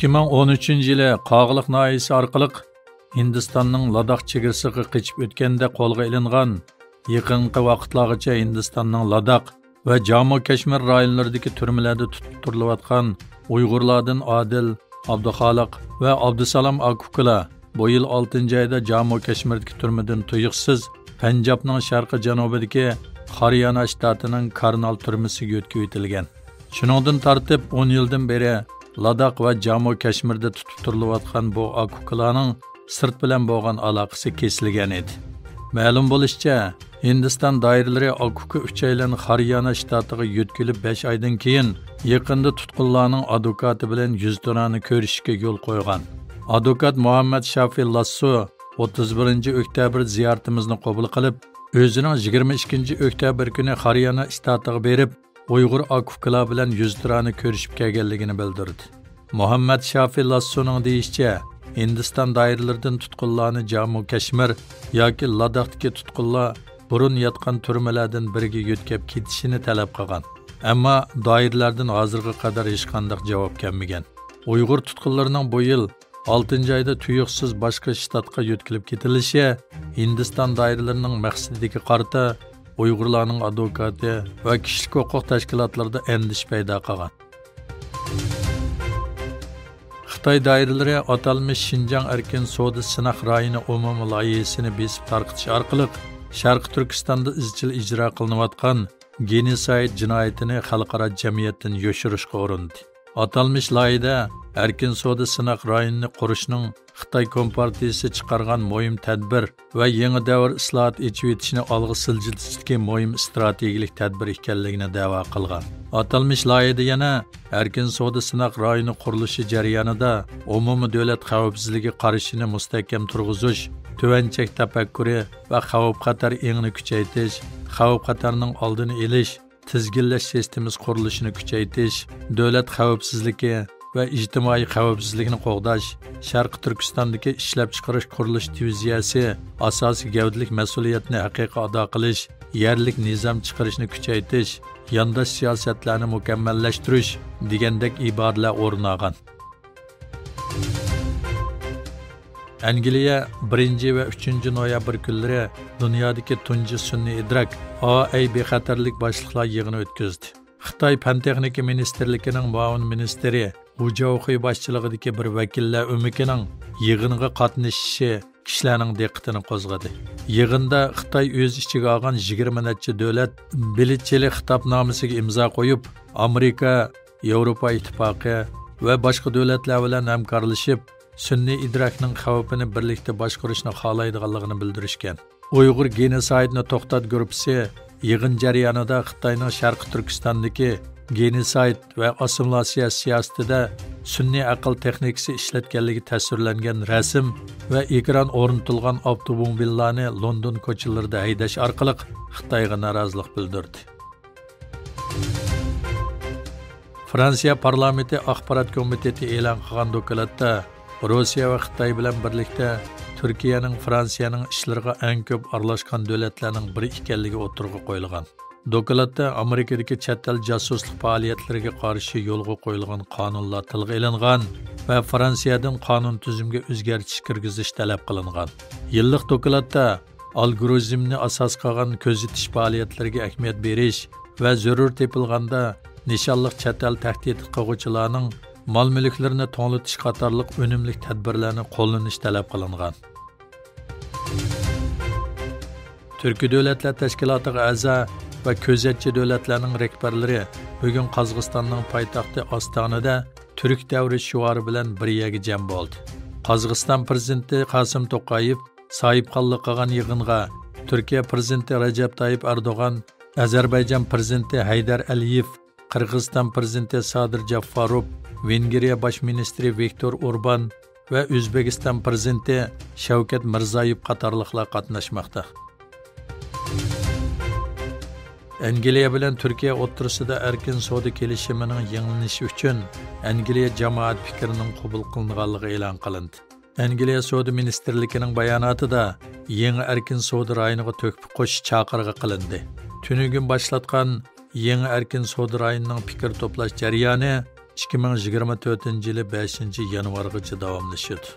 2013 yılı Qağılıq nahiyyəsi arqılıq Hindistonning Ladakh chegarasiga qechib o'tganda qo'lga ilingan, yaqinqi vaqtlargacha Hindistonning Ladakh va Jammu Kashmir rayonlaridagi turmalarda tutib turilayotgan Uyg'urlardan Adil, Abduxoliq va Abdusalom Akukula bu yil 6-oyda Jammu Kashmirdagi turmadan tuyuqsiz Panjobning sharqi janubidagi Haryana shtatining Karnal turmasiga o'tkazib etilgan. Shuningdan tartib 10 yildan beri Ladakh va Jammu Kashmirda tutib turilayotgan bu Akukulaning sırt bilan bo'lgan aloqasi kesilgan edi. Ma'lum bo'lishicha, Hindiston doiralari Akuka 3 oylan Haryana shtatiga yetkilib 5 oydan keyin yaqinda tutqunlarning advokati bilan yuzturani ko'rishishga yo'l qo'ygan. Advokat Muhammad Shafi Lasso 31-oktyabr ziyoratimizni qabul qilib, o'zining 22-oktyabr kuni Haryana shtatiga berib, Uyg'ur Akukalar bilan yuzturani ko'rishib kelganligini bildirdi. Muhammad Shafi Lassoning deyishicha, Hindiston doiralaridan tutqunlarni Jammu Kashmir yoki Ladakhdagi tutqunlar burun yotgan turmalardan biriga yetkazib ketishini talab qilgan. Ammo doiralardan hozirga qadar hech qanday javob kelmagan. Uyg'ur tutqunlarining bu yil 6-oyda tuyuqsiz boshqa shtatga yetkazib ketilishi Hindiston doiralarining maqsadiga qarata Uyg'urlarning advokati va kishilik huquq tashkilotlarida endish paydo qilgan. Xitoy doiralari atalmış Şinjan erkin savdo sınaq rayoni umumiy loyihasini besib tarqitish orqali Sharq Turkistonda izchil ijro qilinayotgan genosid jinoyatini xalqaro jamiyatdan yoshirishga urindi. Atalmış loyihada erkin savdo sınaq rayonini qurishning Xitoy Kompartiyasi chiqargan muhim tadbir va yangi davr islohot echib etishni olg'a siljitishga muhim strategik tadbir ekanligini da'vo qilgan. Atalmış loyihada yana erkin savdo sınaq rayoni qurilishi jarayonida umumiy davlat xavfsizligi qarashini mustahkam turg'izish, tuvanchak tafakkuri va xavf-xatar engini kuchaytirish, xavf-xatarning oldini olish, tizginlash sistemasi qurilishini kuchaytirish, davlat xavfsizligi va ijtimoiy xavfsizlikni qo'g'dash, Sharq Turkistondagi ishlab chiqarish qurilish diviziyasi asosiy gavdalik mas'uliyatni haqiqiy ado qilish, yerlik nizam chiqarishni kuchaytirish, yandash siyosatlarni mukammallashtirish degandek iboralar o'rin olgan. Angliya 1 va 3 noyabr kunlari dunyodagi tunji sun'iy idrok AI bexatarlik boshliqlar yig'ini o'tkazdi. Xitoy Fan-texnika ministerligining muavin ministri Hu Jiaohui boshchiligidagi bir vakillar o'mikining yig'inga qatnashishi kishilarning diqqatini qo'zg'adi. Yig'inda Xitoy o'z ichiga olgan 20 necha davlat biletchilik xitobnomasiga imzo qo'yib, Amerika, Yevropa ittifoqi va boshqa davlatlar bilan hamkorlashib, sun'iy idrokning xavfini birlikda boshqarishni xohlaydiganligini bildirishgan. Uyg'ur genosidni to'xtat guruhi yig'in jarayonida Xitoyning Sharq Turkistondagi genosid va assimilyatsiya siyosatida sun'iy aql texnikasi ishlatganligi tasvirlangan rasm va ekran o'rnatilgan avtomobillarni London ko'chalarida haydash orqali Xitoyga norozilik bildirdi. Fransiya parlamenti axborot komiteti e'lon qilgan dokladda Rossiya va Xitoy bilan birlikda Turkiyaning Fransiyaning ishlariga eng ko'p aralashgan davlatlarning biri ekanligi o'tirg'i qo'yilgan. Dokladda Amerikadagi chet el josuslik faoliyatlariga qarshi yo'lga qo'yilgan qonunlar tilga ilingan va Fransiyadan qonun tuzumga o'zgartirish kirgizish talab qilingan. Yillik dokladda algoritmni asos qilgan kuzatish faoliyatlariga ahamiyat berish va zarur tepilganda nishonliq chet el tahdid qiluvchilarning mol-mulklarini to'litish qatorliq unumli tadbirlarni qo'llanish talab qilingan. Turkiy davlatlar tashkilotiga a'zo va ko'zatchi davlatlarning rahbarlari bugun Qozog'istonning poytaxti Ostonada Turk davri shiori bilan bir yerga jam bo'ldi. Qozog'iston prezidenti Qosim To'qayev sohibxonlik qilgan yig'inga Turkiya prezidenti Rajab Tayyip Erdo'g'an, Ozarbayjon prezidenti Haydar Aliyev, Qirg'iziston prezidenti Sadir Jaffarov, Vengriya bosh ministri Viktor Orban va O'zbekiston prezidenti Shavkat Mirziyoyev qatorliqlar qatnashmoqda. Angliya bilan Turkiya o'rtasida erkin savdo kelishimining yanglanishi uchun Angliya jamoat fikrining qabul qilinganligi e'lon qilindi. Angliya savdo ministerligining bayonotida yangi erkin savdo rayoniga to'kib qo'shish chaqirig'i qilindi. Tunugun boshlatgan yangi erkin savdo rayonining fikr to'plash jarayoni 2024 yılı 5 yanvargacha davomlashadi.